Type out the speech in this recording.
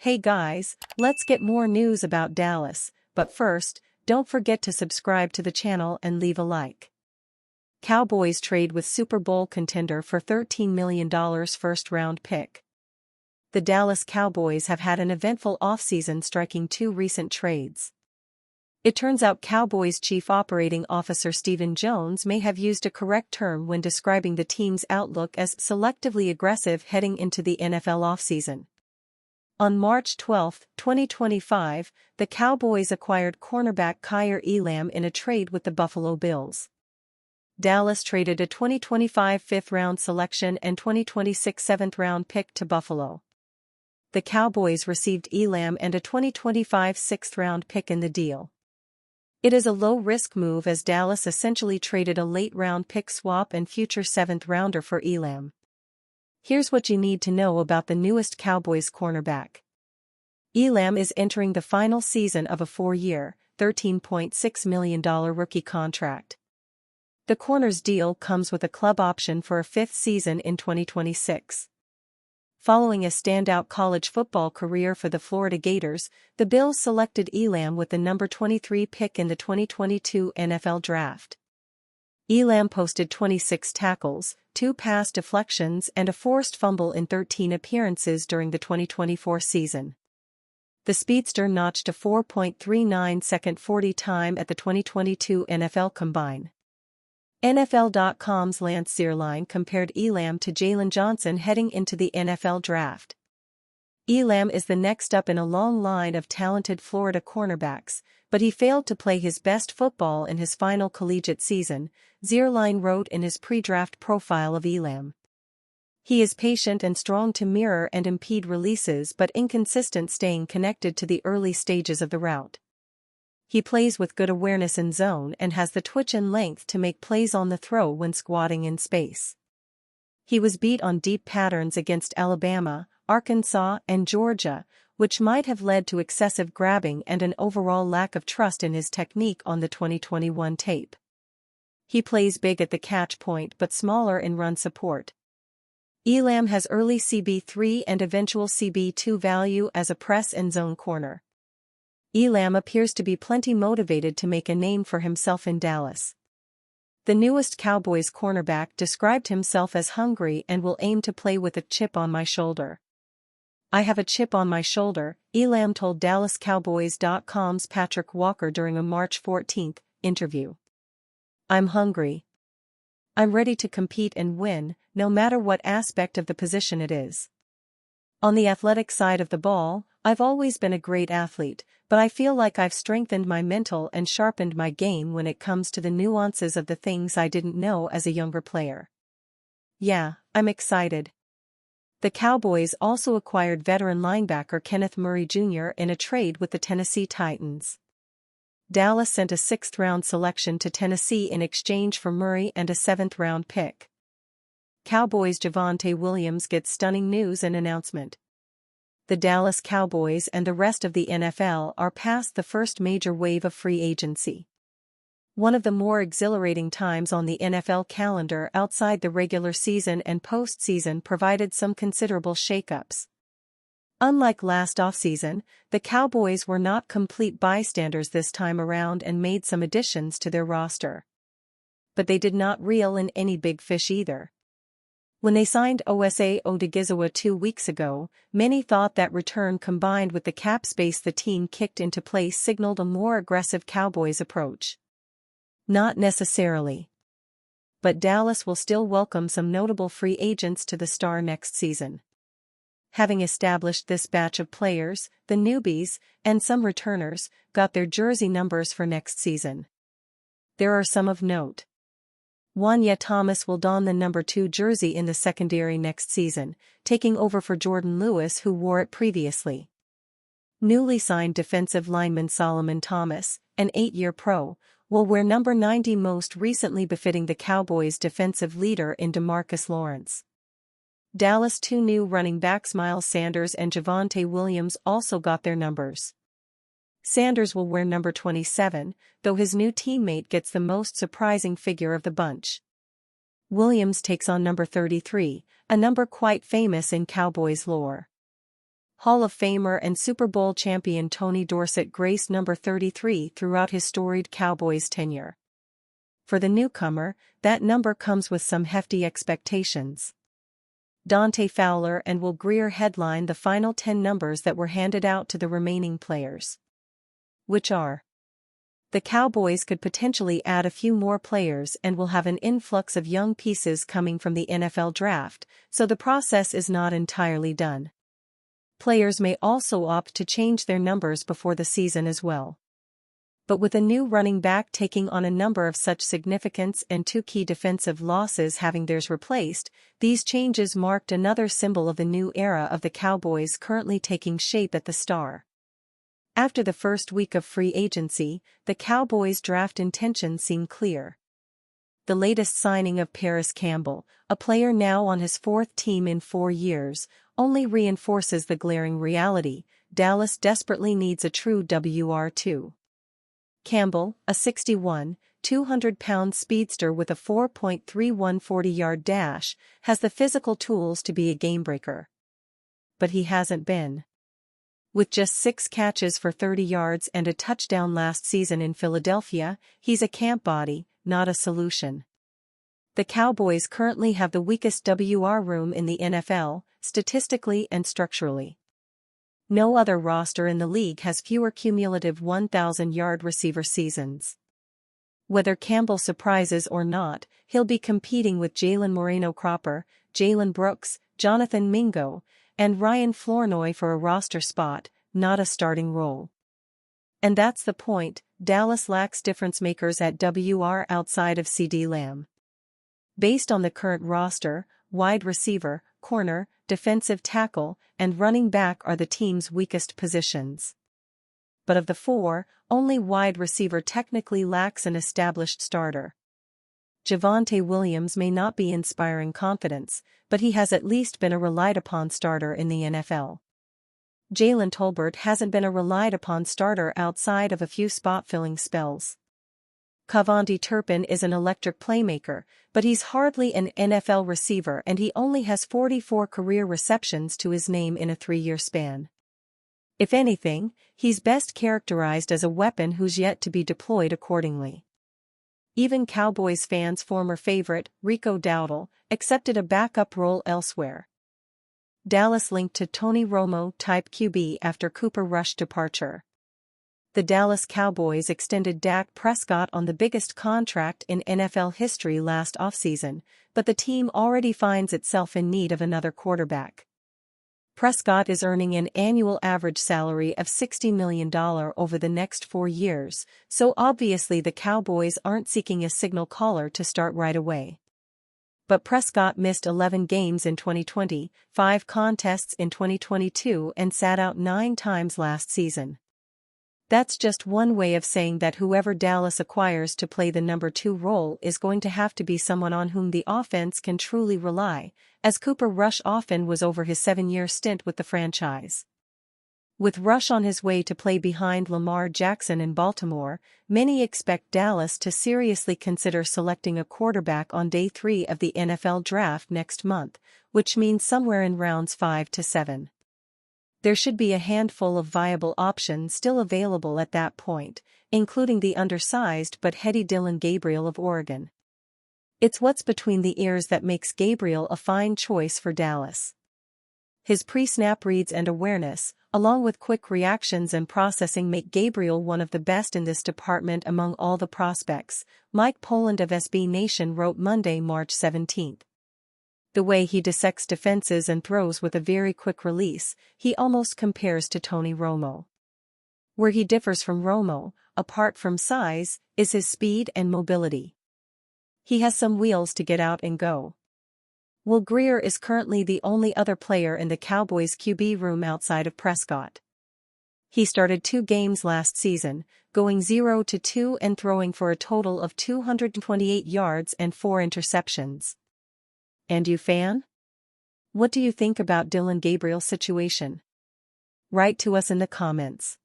Hey guys, let's get more news about Dallas, but first, don't forget to subscribe to the channel and leave a like. Cowboys trade with Super Bowl contender for $13 million first-round pick. The Dallas Cowboys have had an eventful offseason, striking two recent trades. It turns out Cowboys Chief Operating Officer Stephen Jones may have used a correct term when describing the team's outlook as selectively aggressive heading into the NFL offseason. On March 12, 2025, the Cowboys acquired cornerback Kaiir Elam in a trade with the Buffalo Bills. Dallas traded a 2025 fifth-round selection and 2026 seventh-round pick to Buffalo. The Cowboys received Elam and a 2025 sixth-round pick in the deal. It is a low-risk move as Dallas essentially traded a late-round pick swap and future seventh-rounder for Elam. Here's what you need to know about the newest Cowboys cornerback. Elam is entering the final season of a 4-year, $13.6 million rookie contract. The corner's deal comes with a club option for a fifth season in 2026. Following a standout college football career for the Florida Gators, the Bills selected Elam with the number 23 pick in the 2022 NFL Draft. Elam posted 26 tackles, 2 pass deflections and a forced fumble in 13 appearances during the 2024 season. The speedster notched a 4.39-second 40 time at the 2022 NFL Combine. NFL.com's Lance Zierlein compared Elam to Jalen Johnson heading into the NFL Draft. Elam is the next up in a long line of talented Florida cornerbacks, but he failed to play his best football in his final collegiate season, Zierlein wrote in his pre-draft profile of Elam. He is patient and strong to mirror and impede releases but inconsistent staying connected to the early stages of the route. He plays with good awareness in zone and has the twitch and length to make plays on the throw when squatting in space. He was beat on deep patterns against Alabama, Arkansas, and Georgia, which might have led to excessive grabbing and an overall lack of trust in his technique on the 2021 tape. He plays big at the catch point but smaller in run support. Elam has early CB3 and eventual CB2 value as a press and zone corner. Elam appears to be plenty motivated to make a name for himself in Dallas. The newest Cowboys cornerback described himself as hungry and will aim to play with a chip on my shoulder. I have a chip on my shoulder, Elam told DallasCowboys.com's Patrick Walker during a March 14 interview. I'm hungry. I'm ready to compete and win, no matter what aspect of the position it is. On the athletic side of the ball, I've always been a great athlete, but I feel like I've strengthened my mental and sharpened my game when it comes to the nuances of the things I didn't know as a younger player. Yeah, I'm excited. The Cowboys also acquired veteran linebacker Kenneth Murray Jr. in a trade with the Tennessee Titans. Dallas sent a sixth-round selection to Tennessee in exchange for Murray and a seventh-round pick. Cowboys Javonte Williams gets stunning news and announcement. The Dallas Cowboys and the rest of the NFL are past the first major wave of free agency. One of the more exhilarating times on the NFL calendar outside the regular season and postseason provided some considerable shakeups. Unlike last offseason, the Cowboys were not complete bystanders this time around and made some additions to their roster. But they did not reel in any big fish either. When they signed Osa Odigizua 2 weeks ago, many thought that return combined with the cap space the team kicked into place signaled a more aggressive Cowboys approach. Not necessarily. But Dallas will still welcome some notable free agents to the Star next season. Having established this batch of players, the newbies, and some returners, got their jersey numbers for next season. There are some of note. Wanya Thomas will don the number 2 jersey in the secondary next season, taking over for Jordan Lewis who wore it previously. Newly signed defensive lineman Solomon Thomas, an 8-year pro, will wear number 90, most recently befitting the Cowboys' defensive leader in DeMarcus Lawrence. Dallas' 2 new running backs Miles Sanders and Javonte Williams also got their numbers. Sanders will wear number 27, though his new teammate gets the most surprising figure of the bunch. Williams takes on number 33, a number quite famous in Cowboys lore. Hall of Famer and Super Bowl champion Tony Dorsett graced number 33 throughout his storied Cowboys tenure. For the newcomer, that number comes with some hefty expectations. Dante Fowler and Will Grier headline the final 10 numbers that were handed out to the remaining players. Which are: the Cowboys could potentially add a few more players and will have an influx of young pieces coming from the NFL draft, so the process is not entirely done. Players may also opt to change their numbers before the season as well. But with a new running back taking on a number of such significance and 2 key defensive losses having theirs replaced, these changes marked another symbol of the new era of the Cowboys currently taking shape at the Star. After the first week of free agency, the Cowboys' draft intentions seem clear. The latest signing of Paris Campbell, a player now on his 4th team in 4 years, only reinforces the glaring reality: Dallas desperately needs a true WR2. Campbell, a 6'1", 200-pound speedster with a 4.31 40-yard dash, has the physical tools to be a game-breaker. But he hasn't been. With just 6 catches for 30 yards and a touchdown last season in Philadelphia, he's a camp body, not a solution. The Cowboys currently have the weakest WR room in the NFL, statistically and structurally. No other roster in the league has fewer cumulative 1,000-yard receiver seasons. Whether Campbell surprises or not, he'll be competing with Jalen Moreno-Cropper, Jalen Brooks, Jonathan Mingo, and Ryan Flournoy for a roster spot, not a starting role. And that's the point: Dallas lacks difference makers at WR outside of CeeDee Lamb. Based on the current roster, wide receiver, corner, defensive tackle, and running back are the team's weakest positions. But of the 4, only wide receiver technically lacks an established starter. Javonte Williams may not be inspiring confidence, but he has at least been a relied-upon starter in the NFL. Jalen Tolbert hasn't been a relied-upon starter outside of a few spot-filling spells. Kavonte Turpin is an electric playmaker, but he's hardly an NFL receiver, and he only has 44 career receptions to his name in a 3-year span. If anything, he's best characterized as a weapon who's yet to be deployed accordingly. Even Cowboys fans' former favorite, Rico Dowdle, accepted a backup role elsewhere. Dallas linked to Tony Romo-type QB after Cooper Rush's departure. The Dallas Cowboys extended Dak Prescott on the biggest contract in NFL history last offseason, but the team already finds itself in need of another quarterback. Prescott is earning an annual average salary of $60 million over the next 4 years, so obviously the Cowboys aren't seeking a signal caller to start right away. But Prescott missed 11 games in 2020, 5 contests in 2022, and sat out 9 times last season. That's just one way of saying that whoever Dallas acquires to play the number 2 role is going to have to be someone on whom the offense can truly rely, as Cooper Rush often was over his 7-year stint with the franchise. With Rush on his way to play behind Lamar Jackson in Baltimore, many expect Dallas to seriously consider selecting a quarterback on day 3 of the NFL draft next month, which means somewhere in rounds 5 to 7. There should be a handful of viable options still available at that point, including the undersized but heady Dillon Gabriel of Oregon. It's what's between the ears that makes Gabriel a fine choice for Dallas. His pre-snap reads and awareness, along with quick reactions and processing, make Gabriel one of the best in this department among all the prospects, Mike Poland of SB Nation wrote Monday, March 17. The way he dissects defenses and throws with a very quick release, he almost compares to Tony Romo. Where he differs from Romo, apart from size, is his speed and mobility. He has some wheels to get out and go. Will Grier is currently the only other player in the Cowboys' QB room outside of Prescott. He started 2 games last season, going 0-2 and throwing for a total of 228 yards and 4 interceptions. And you, fan? What do you think about Dillon Gabriel's situation? Write to us in the comments.